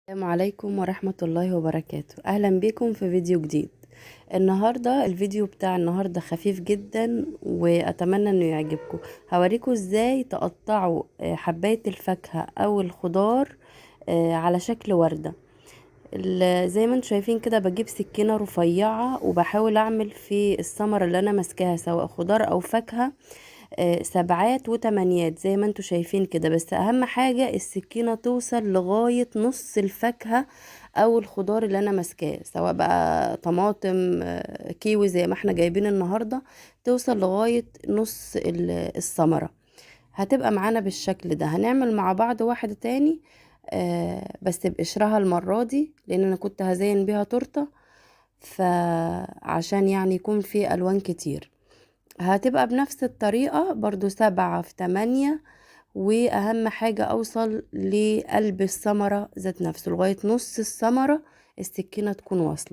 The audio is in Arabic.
السلام عليكم ورحمة الله وبركاته. أهلا بكم في فيديو جديد. النهاردة الفيديو بتاع النهاردة خفيف جدا وأتمنى أنه يعجبكم. هوريكم إزاي تقطعوا حباية الفاكهة أو الخضار على شكل وردة. زي ما انتم شايفين كده بجيب سكينة رفيعة وبحاول أعمل في الثمرة اللي أنا ماسكاها سواء خضار أو فاكهة سبعات وتمانيات زي ما انتوا شايفين كده. بس اهم حاجة السكينة توصل لغاية نص الفاكهة او الخضار اللي انا ماسكاه، سواء بقى طماطم كيوي زي ما احنا جايبين النهاردة، توصل لغاية نص الثمرة. هتبقى معانا بالشكل ده. هنعمل مع بعض واحد تاني بس بقشرها المرة دي، لان انا كنت هزين بيها تورتة، فعشان يعني يكون في الوان كتير. هتبقى بنفس الطريقة برضو 7 في 8. واهم حاجة اوصل لقلب الثمرة ذات نفسه لغاية نص الثمرة، السكينة تكون واصلة.